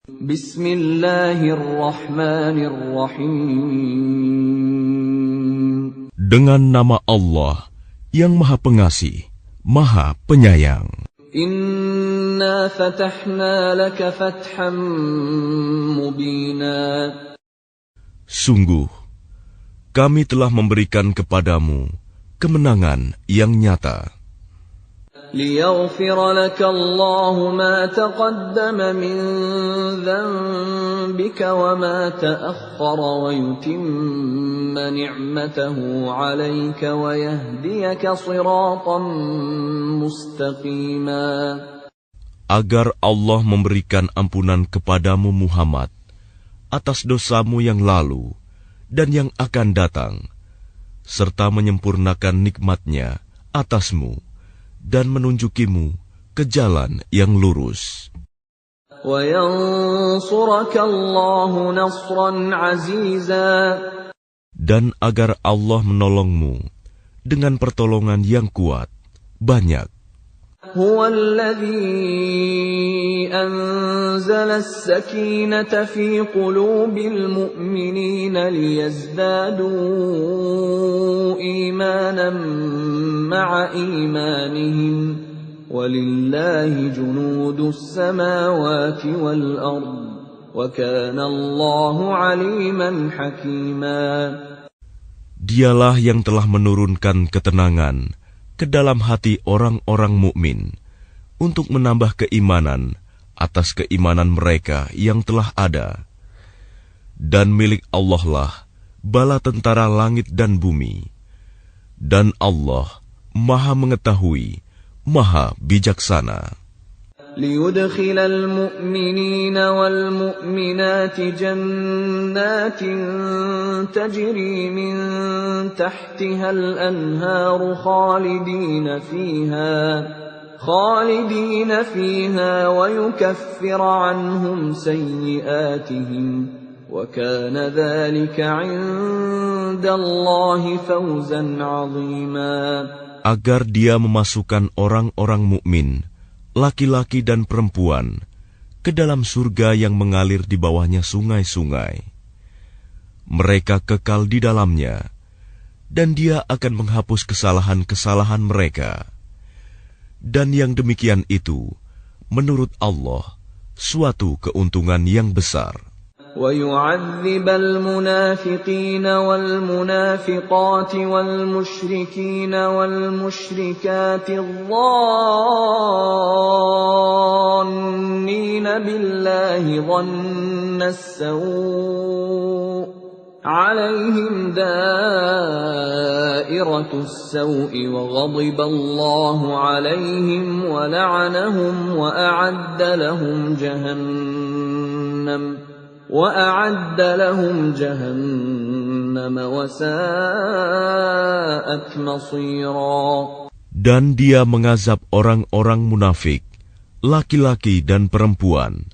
Bismillahirrahmanirrahim. Dengan nama Allah yang Maha Pengasih, Maha Penyayang. Inna fatahna laka fatham mubina. Sungguh, kami telah memberikan kepadamu kemenangan yang nyata. ليغفر لك الله ما تقدم من ذنبك وما تأخر ويتم نعمته عليك ويهديك صراطا مستقيما. Agar Allah memberikan ampunan kepadamu Muhammad atas dosamu yang lalu dan yang akan datang, serta menyempurnakan nikmat-Nya atasmu dan menunjukimu ke jalan yang lurus. Dan agar Allah menolongmu dengan pertolongan yang kuat, banyak. هو الذي أنزل السكينة في قلوب المؤمنين ليزدادوا إيمانا مع إيمانهم ولله جنود السماوات والأرض وكان الله عليما حكيما. Dialah yang telah menurunkan ketenangan ke dalam hati orang-orang mukmin untuk menambah keimanan atas keimanan mereka yang telah ada. Dan milik Allah lah bala tentara langit dan bumi. Dan Allah Maha mengetahui, Maha bijaksana. ليدخل المؤمنين والمؤمنات جنات تجري من تحتها الأنهار خالدين فيها ويكفر عنهم سيئاتهم وكان ذلك عند الله فوزا عظيما. Agar Dia memasukkan orang-orang mukmin, laki-laki dan perempuan, ke dalam surga yang mengalir di bawahnya sungai-sungai. Mereka kekal di dalamnya, dan Dia akan menghapus kesalahan-kesalahan mereka. Dan yang demikian itu, menurut Allah, suatu keuntungan yang besar. وَيُعَذِّبَ الْمُنَافِقِينَ وَالْمُنَافِقَاتِ وَالْمُشْرِكِينَ وَالْمُشْرِكَاتِ الظَّانِّينَ بِاللَّهِ ظَنَّ السَّوْءِ عَلَيْهِمْ دَائِرَةُ السَّوْءِ وَغَضِبَ اللَّهُ عَلَيْهِمْ وَلَعَنَهُمْ وَأَعَدَّ لهم جهنم وساءت مصيرا. Dan Dia mengazab orang-orang munafik, laki-laki dan perempuan,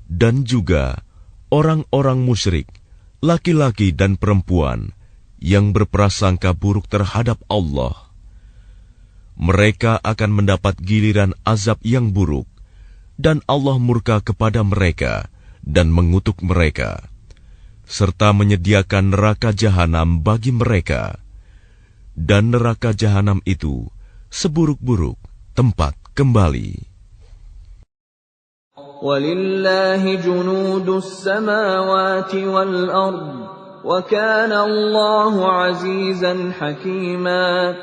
dan juga orang-orang musyrik, laki-laki dan perempuan yang berprasangka buruk terhadap Allah. Mereka akan mendapat giliran azab yang buruk, dan Allah murka kepada mereka dan mengutuk mereka, serta menyediakan neraka jahanam bagi mereka. Dan neraka jahanam itu seburuk-buruk tempat kembali. Walillahi junudus samawati wal ard, wa kana Allahu azizan hakima.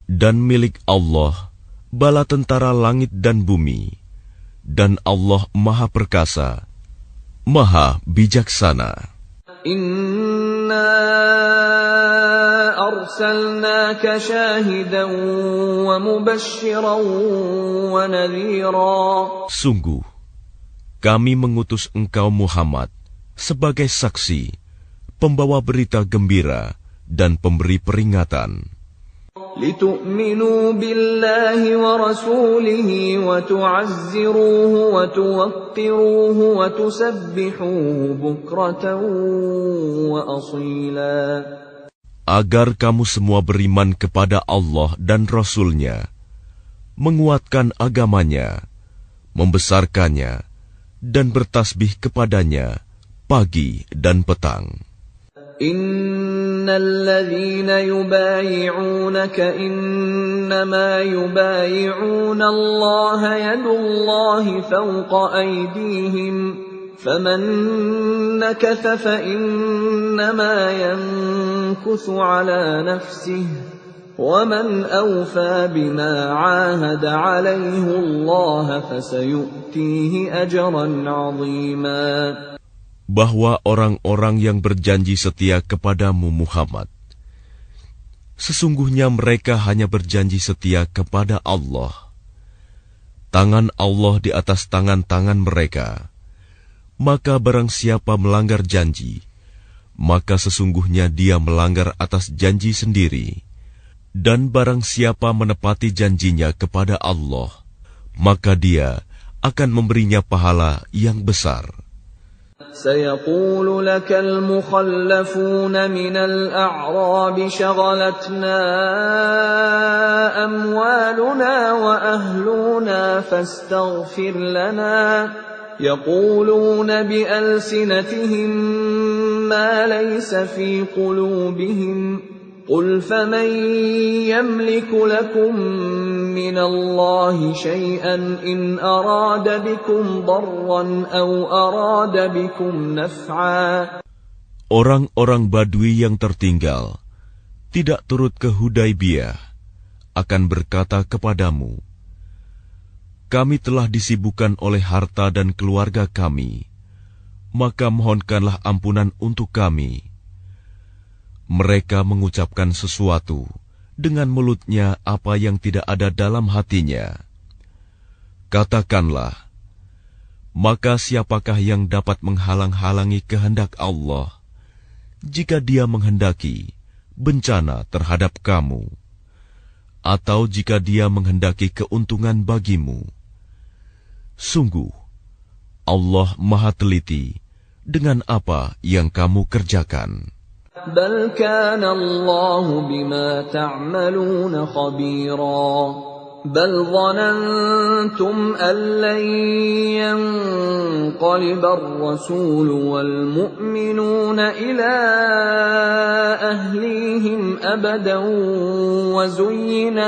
Dan milik Allah bala tentara langit dan bumi, dan Allah Maha Perkasa, Maha bijaksana. Inna arsalnaka syahidan wa mubasysyiran wa nadhira. Sungguh, kami mengutus engkau Muhammad sebagai saksi, pembawa berita gembira dan pemberi peringatan. لِتُؤْمِنُوا بِاللَّهِ وَرَسُولِهِ وَتُعَزِّرُوهُ وَتُوَقِّرُوهُ وَتُسَبِّحُوهُ بُكْرَةً وَأَصِيلًا. Agar kamu semua beriman kepada Allah dan Rasul-Nya, menguatkan agamanya, membesarkannya, dan bertasbih kepadanya pagi dan petang. Innalladzina yubayi'unaka innama yubayi'una Allah yadullahi fawqa aydihim faman nakatha fa innama yankuthu ala nafsihi وَمَنْ أَوْفَى بِمَا عَاهَدَ عَلَيْهِ اللَّهَ فَسَيُؤْتِيهِ أَجْرًا عَظِيمًا. Bahwa orang-orang yang berjanji setia kepadamu Muhammad, sesungguhnya mereka hanya berjanji setia kepada Allah. Tangan Allah di atas tangan-tangan mereka. Maka barang siapa melanggar janji, maka sesungguhnya dia melanggar atas janji sendiri. Dan barang siapa menepati janjinya kepada Allah, maka dia akan memberinya pahala yang besar. سيقول لك المخلفون من الأعراب شغلتنا أموالنا وأهلنا فاستغفر لنا يقولون بألسنتهم ما ليس في قلوبهم قل فمن يملك لكم من الله شيئا إن أراد بكم ضرا أو أراد بكم نفعا. Orang-orang Badui yang tertinggal, tidak turut ke Hudaibiyah, akan berkata kepadamu, kami telah disibukkan oleh harta dan keluarga kami, maka mohonkanlah ampunan untuk kami. Mereka mengucapkan sesuatu dengan mulutnya apa yang tidak ada dalam hatinya. Katakanlah, maka siapakah yang dapat menghalang-halangi kehendak Allah jika Dia menghendaki bencana terhadap kamu, atau jika Dia menghendaki keuntungan bagimu? Sungguh, Allah Maha Teliti dengan apa yang kamu kerjakan. بل كان الله بما تعملون خبيرا بل ظننتم أن لن ينقلب الرسول والمؤمنون إلى أهليهم أبدا وزين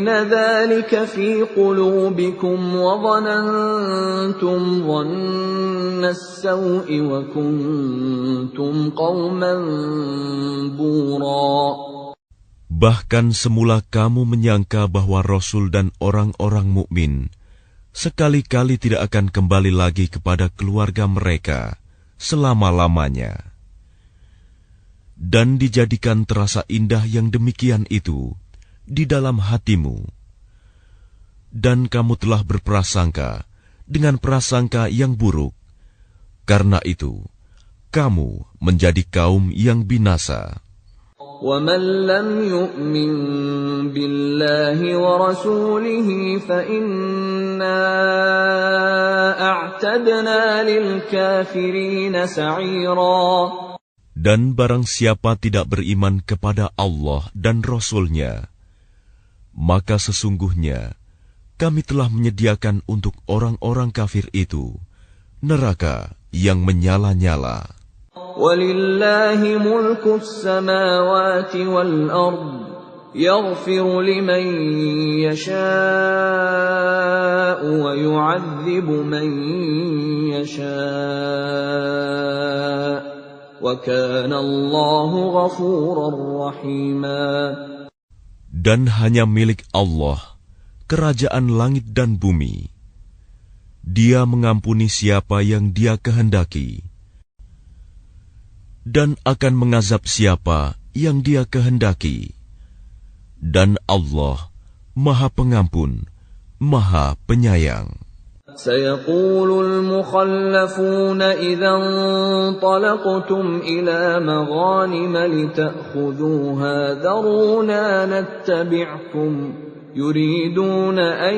ذلك في قلوبكم وظننتم ظن السوء وكنتم قوما بورا. Bahkan semula kamu menyangka bahwa Rasul dan orang-orang mukmin sekali-kali tidak akan kembali lagi kepada keluarga mereka selama-lamanya. Dan dijadikan terasa indah yang demikian itu di dalam hatimu, dan kamu telah berprasangka dengan prasangka yang buruk. Karena itu, kamu menjadi kaum yang binasa. وَمَنْ لَمْ يُؤْمِنْ بِاللَّهِ وَرَسُولِهِ فَإِنَّا أَعْتَدْنَا لِلْكَافِرِينَ سَعِيرًا. Dan barang siapa tidak beriman kepada Allah dan Rasul-Nya, maka sesungguhnya kami telah menyediakan untuk orang-orang kafir itu neraka yang menyala-nyala. Walillahi mulkus samawati wal ard yaghfiru liman yasha'u wa yu'adzibu man yasha' wa kana Allahu ghafurar rahima. Dan hanya milik Allah kerajaan langit dan bumi. Dia mengampuni siapa yang Dia kehendaki, dan akan mengazab siapa yang Dia kehendaki. Dan Allah Maha Pengampun, Maha Penyayang. سيقول المخلفون إذا انطلقتم إلى مغانم لتأخذوها ذرونا نتبعكم يريدون أن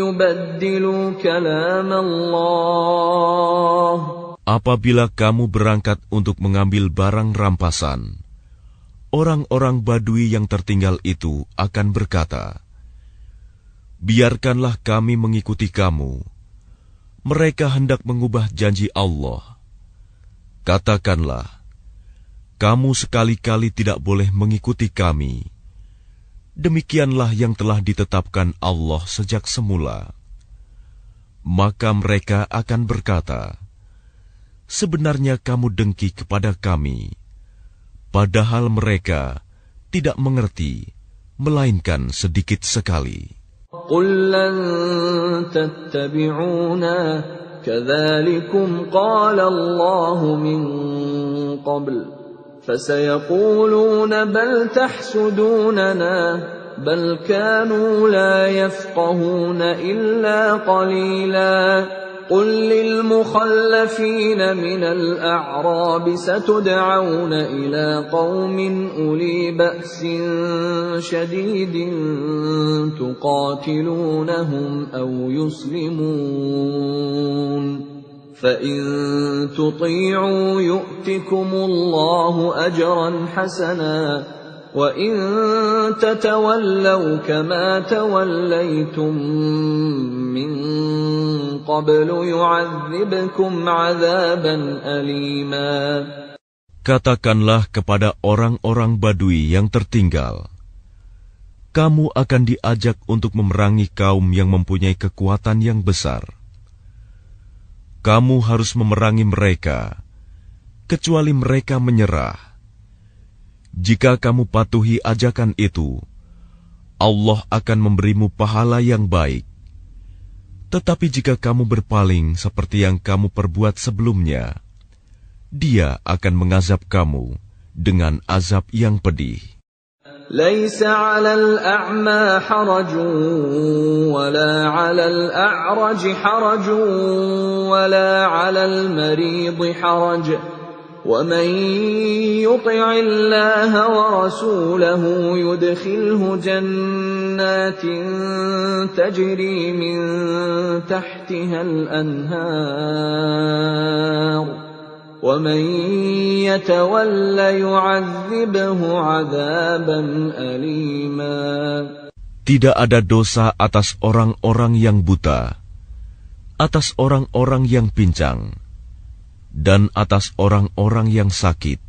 يبدلوا كلام الله. Apabila kamu berangkat untuk mengambil barang rampasan, orang-orang Badui yang tertinggal itu akan berkata, biarkanlah kami mengikuti kamu. Mereka hendak mengubah janji Allah. Katakanlah, kamu sekali-kali tidak boleh mengikuti kami. Demikianlah yang telah ditetapkan Allah sejak semula. Maka mereka akan berkata, sebenarnya kamu dengki kepada kami, padahal mereka tidak mengerti, melainkan sedikit sekali. قُل لَّن تَتَّبِعُونَا كَذَلِكُمْ قَالَ اللَّهُ مِن قَبْلُ فَسَيَقُولُونَ بَلْ تَحْسُدُونَنَا بَلْ كَانُوا لَا يَفْقَهُونَ إِلَّا قَلِيلًا قُل لِّلْمُخَلَّفِينَ مِنَ الْأَعْرَابِ سَتُدْعَوْنَ إِلَىٰ قَوْمٍ أُولِي بَأْسٍ شَدِيدٍ تُقَاتِلُونَهُمْ أَوْ يُسْلِمُونَ فَإِن تُطِيعُوا يُؤْتِكُمُ اللَّهُ أَجْرًا حَسَنًا وَإِن تَتَوَلَّوْا كَمَا تَوَلَّيْتُم مِّن قَبْلُ يُعَذِّبْكُمْ عَذَابًا أَلِيمًا. Katakanlah kepada orang-orang Badui yang tertinggal, kamu akan diajak untuk memerangi kaum yang mempunyai kekuatan yang besar. Kamu harus memerangi mereka, kecuali mereka menyerah. Jika kamu patuhi ajakan itu, Allah akan memberimu pahala yang baik. Tetapi jika kamu berpaling seperti yang kamu perbuat sebelumnya, Dia akan mengazab kamu dengan azab yang pedih. لَيْسَ عَلَى الْأَعْمَى حَرَجٌ وَلَا عَلَى الْأَعْرَجِ حَرَجٌ وَلَا عَلَى الْمَرِيضِ حَرَجٌ وَمَن يُطِعِ اللَّهَ وَرَسُولَهُ يُدْخِلْهُ جَنَّاتٍ تَجْرِي مِن تَحْتِهَا الْأَنْهَارُ وَمَن يَتَوَلَّ يُعَذِّبْهُ عَذَابًا أَلِيمًا. Tidak ada dosa atas orang-orang yang buta, atas orang-orang yang pincang, dan atas orang-orang yang sakit,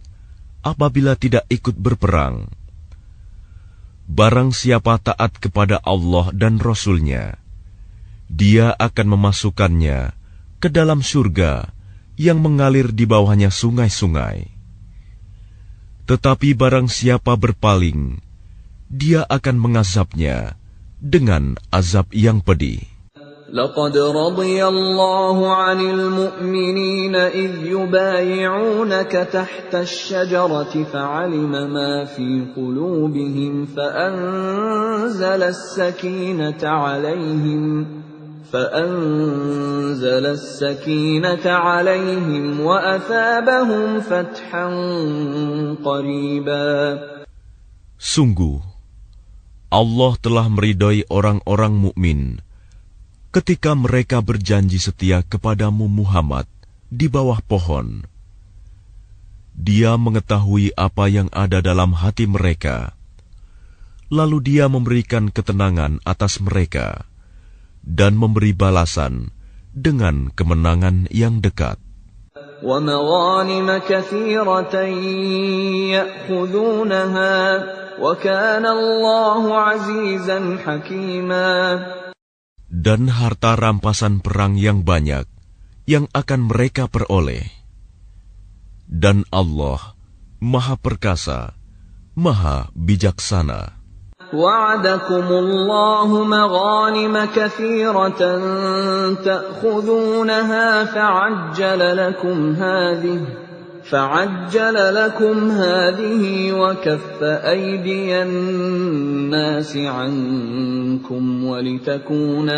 apabila tidak ikut berperang. Barang siapa taat kepada Allah dan Rasul-Nya, Dia akan memasukkannya ke dalam surga yang mengalir di bawahnya sungai-sungai. Tetapi barang siapa berpaling, Dia akan mengazabnya dengan azab yang pedih. لَقَدْ رَضِيَ اللَّهُ عَنِ الْمُؤْمِنِينَ إِذْ يُبَايِعُونَكَ تَحْتَ الشَّجَرَةِ فَعَلِمَ مَا فِي قُلُوبِهِمْ فَأَنزَلَ السَّكِينَةَ عَلَيْهِمْ وَأَثَابَهُمْ فَتْحًا قَرِيبًا. Sungguh, Allah telah meridai orang-orang mukmin ketika mereka berjanji setia kepadamu Muhammad di bawah pohon. Dia mengetahui apa yang ada dalam hati mereka, lalu Dia memberikan ketenangan atas mereka dan memberi balasan dengan kemenangan yang dekat. وَمَغَانِمَ كَثِيرَةً يَأْخُذُونَهَا وَكَانَ اللَّهُ عَزِيزًا حَكِيمًا. Dan harta rampasan perang yang banyak yang akan mereka peroleh. Dan Allah Maha Perkasa, Maha Bijaksana. وَعَدَكُمُ اللَّهُ مَغَانِمَ كَثِيرَةً تَأْخُذُونَهَا فَعَجَّلَ لَكُمْ هَٰذِهِ وَكَفَّ أَيْدِيَ النَّاسِ عَنكُمْ وَلِتَكُونَ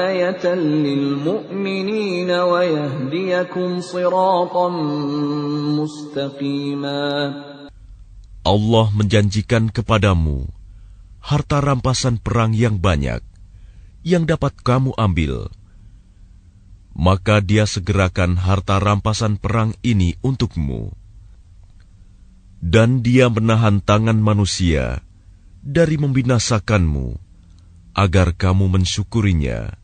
آيَةً لِّلْمُؤْمِنِينَ وَيَهْدِيَكُمْ صِرَاطًا مُّسْتَقِيمًا. Allah menjanjikan kepadamu harta rampasan perang yang banyak yang dapat kamu ambil. Maka Dia segerakan harta rampasan perang ini untukmu. Dan Dia menahan tangan manusia dari membinasakanmu, agar kamu mensyukurinya,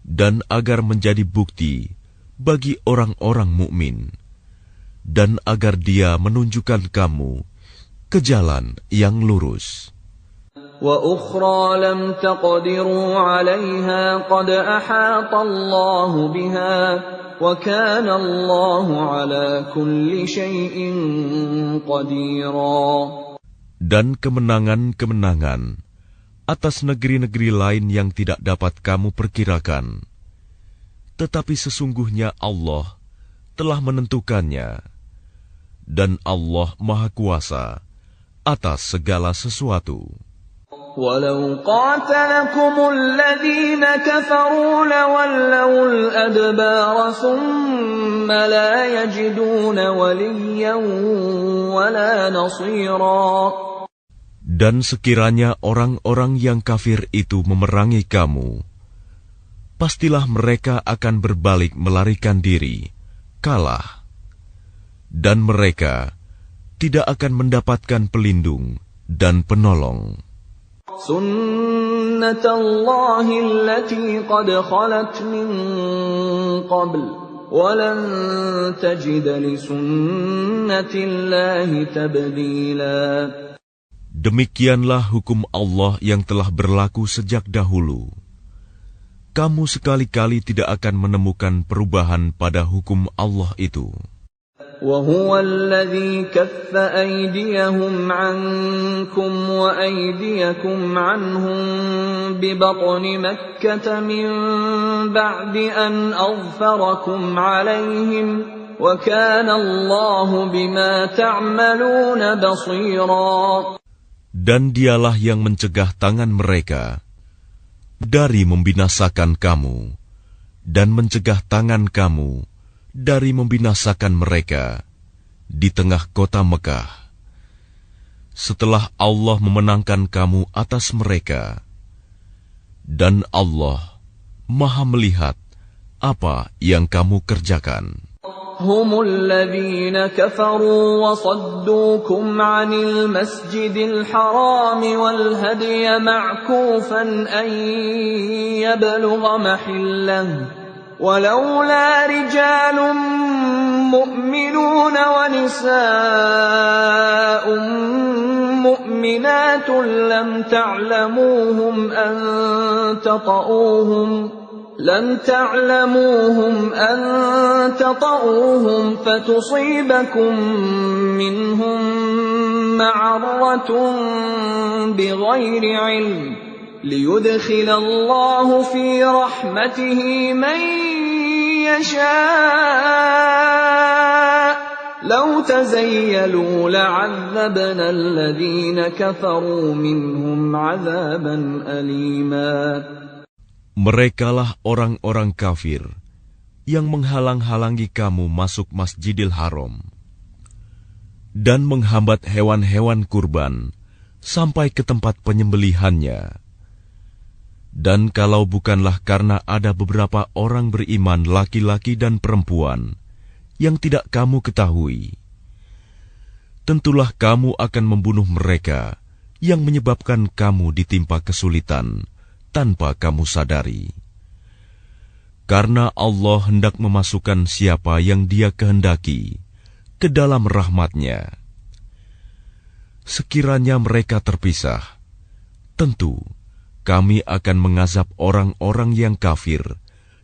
dan agar menjadi bukti bagi orang-orang mukmin, dan agar Dia menunjukkan kamu ke jalan yang lurus. وَأُخْرَى لَمْ تَقْدِرُوا عَلَيْهَا قَدْ أَحَاطَ اللَّهُ بِهَا وَكَانَ اللَّهُ عَلَى كُلِّ شَيْءٍ قَدِيرًا. Dan kemenangan-kemenangan atas negeri-negeri lain yang tidak dapat kamu perkirakan. Tetapi sesungguhnya Allah telah menentukannya, dan Allah Maha Kuasa atas segala sesuatu. وَلَوْ قَاتَلَكُمُ الَّذِينَ كَفَرُوا لَوَلَّوُا الْأَدْبَارَ ثُمَّ لَا يَجِدُونَ وَلِيًّا وَلَا نَصِيرًا. Dan sekiranya orang-orang yang kafir itu memerangi kamu, pastilah mereka akan berbalik melarikan diri, kalah. Dan mereka tidak akan mendapatkan pelindung dan penolong. سُنَّةَ اللَّهِ الَّتِي قَدْ خَلَتْ مِن قَبْلُ وَلَن تَجِدَ لِسُنَّةِ اللَّهِ تَبْدِيلًا. Demikianlah hukum Allah yang telah berlaku sejak dahulu. Kamu sekali-kali tidak akan menemukan perubahan pada hukum Allah itu. وَهُوَ الَّذِي كَفَّ أَيْدِيَهُمْ عَنكُمْ وَأَيْدِيَكُمْ عَنْهُمْ بِبَطْنِ مَكَّةَ مِنْ بَعْدِ أَنْ أَظْفَرَكُمْ عَلَيْهِمْ وَكَانَ اللَّهُ بِمَا تَعْمَلُونَ بَصِيرًا. Dan Dialah yang mencegah tangan mereka dari membinasakan kamu, dan mencegah tangan kamu dari membinasakan mereka di tengah kota Mekah, setelah Allah memenangkan kamu atas mereka. Dan Allah Maha melihat apa yang kamu kerjakan. هم الذين كفروا وصدوكم عن المسجد الحرام والهدي معكوفا أن يبلغ محله ولولا رجال مؤمنون ونساء مؤمنات لم تعلموهم أن تطؤوهم فتصيبكم منهم معرة بغير علم ليدخل الله في رحمته من يشاء لو تزيلوا لعذبنا الذين كفروا منهم عذابا أليما. Merekalah orang-orang kafir yang menghalang-halangi kamu masuk Masjidil Haram dan menghambat hewan-hewan kurban sampai ke tempat penyembelihannya. Dan kalau bukanlah karena ada beberapa orang beriman laki-laki dan perempuan yang tidak kamu ketahui, tentulah kamu akan membunuh mereka yang menyebabkan kamu ditimpa kesulitan tanpa kamu sadari. Karena Allah hendak memasukkan siapa yang Dia kehendaki ke dalam rahmat-Nya. Sekiranya mereka terpisah, tentu kami akan mengazab orang-orang yang kafir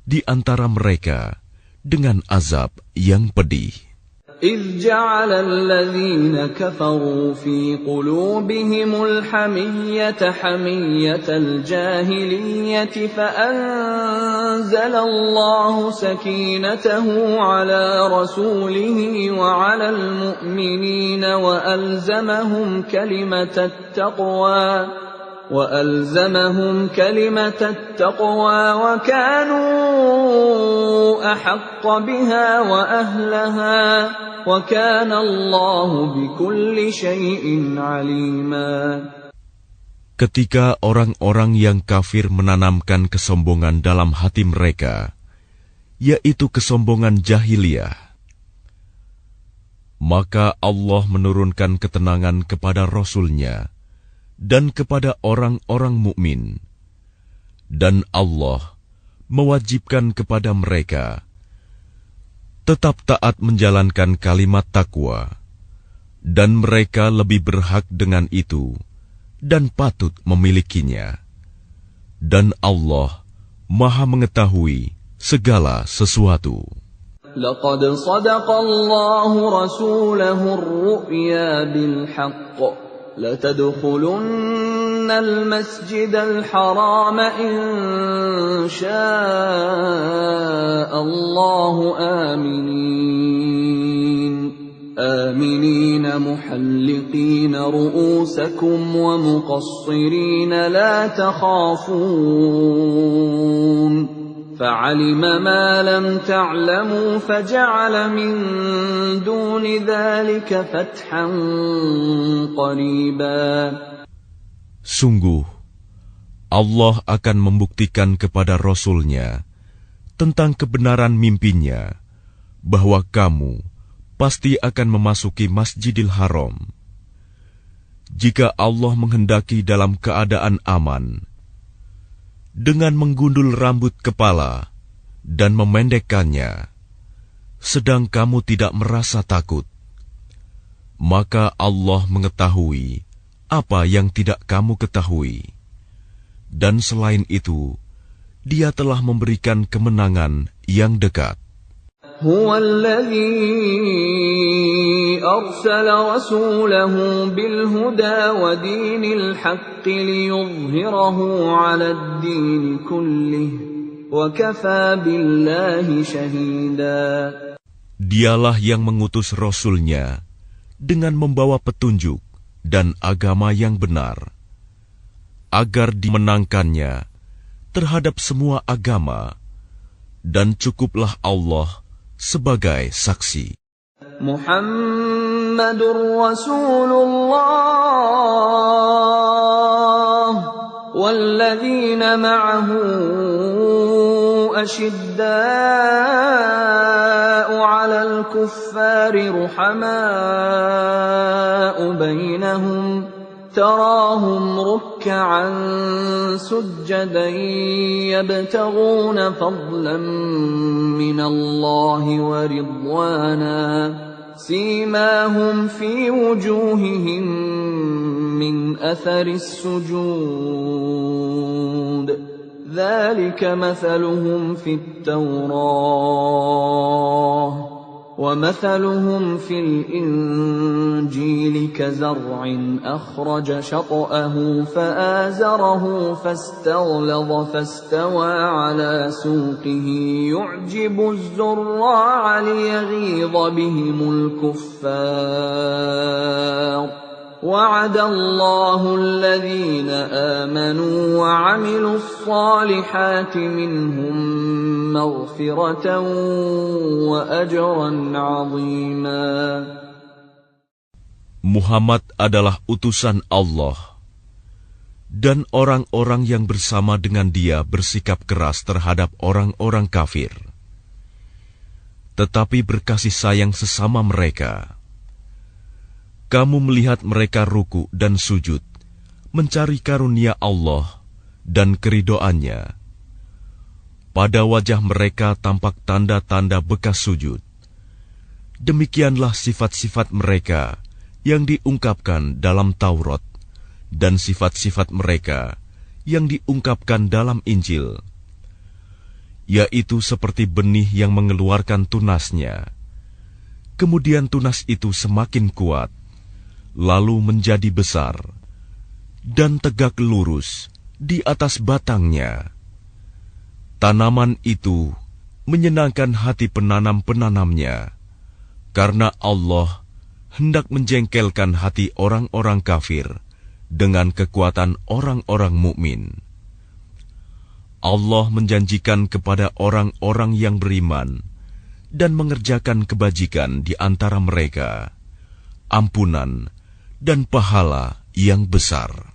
di antara mereka dengan azab yang pedih. إذ جعل الذين كفروا في قلوبهم الحمية حمية الجاهلية فأنزل الله سكينته على رسوله وعلى المؤمنين وألزمهم كلمة التقوى وكانوا أحق بها وأهلها وكان الله بكل شيء عليما. Ketika orang-orang yang kafir menanamkan kesombongan dalam hati mereka, yaitu kesombongan jahiliyah, maka Allah menurunkan ketenangan kepada Rasul-Nya dan kepada orang-orang mukmin Dan Allah mewajibkan kepada mereka tetap taat menjalankan kalimat takwa, dan mereka lebih berhak dengan itu dan patut memilikinya. Dan Allah Maha mengetahui segala sesuatu. لقد صدق الله رسوله الرؤيا بالحق لتدخلن المسجد الحرام إن شاء الله آمنين محلقين رؤوسكم ومقصرين لا تخافون فعلم ما لم تعلموا فجعل من دون ذلك فتحا قريبا. Sungguh, Allah akan membuktikan kepada Rasul-Nya tentang kebenaran mimpinya bahwa kamu pasti akan memasuki Masjidil Haram. Jika Allah menghendaki dalam keadaan aman, dengan menggundul rambut kepala dan memendekkannya, sedang kamu tidak merasa takut, maka Allah mengetahui apa yang tidak kamu ketahui. Dan selain itu, Dia telah memberikan kemenangan yang dekat. هو الذي أرسل رسوله بالهدى ودين الحق ليظهره على الدين كله وكفى بالله شهيدا. Dialah yang mengutus Rasul-Nya dengan membawa petunjuk dan agama yang benar, agar dimenangkannya terhadap semua agama, dan cukuplah Allah sebagai saksi. Muhammadur Rasulullah walladzina ma'ahu ashidda'u 'alal kuffari ruhamaa'u bainahum تراهم ركعا سجدا يبتغون فضلا من الله ورضوانا سيماهم في وجوههم من أثر السجود ذلك مثلهم في التوراة ومثلهم في الإنجيل كزرع أخرج شطأه فآزره فاستغلظ فاستوى على سوقه يعجب الزراع ليغيظ بهم الكفار وعد الله الذين آمنوا وعملوا الصالحات منهم مغفرة وأجرا عظيما. Muhammad adalah utusan Allah, dan orang-orang yang bersama dengan dia bersikap keras terhadap orang-orang kafir, tetapi berkasih sayang sesama mereka. Kamu melihat mereka ruku dan sujud, mencari karunia Allah dan keridoannya. Pada wajah mereka tampak tanda-tanda bekas sujud. Demikianlah sifat-sifat mereka yang diungkapkan dalam Taurat, dan sifat-sifat mereka yang diungkapkan dalam Injil, yaitu seperti benih yang mengeluarkan tunasnya. Kemudian tunas itu semakin kuat, lalu menjadi besar, dan tegak lurus di atas batangnya. Tanaman itu menyenangkan hati penanam-penanamnya, karena Allah hendak menjengkelkan hati orang-orang kafir dengan kekuatan orang-orang mukmin. Allah menjanjikan kepada orang-orang yang beriman dan mengerjakan kebajikan di antara mereka ampunan dan pahala yang besar.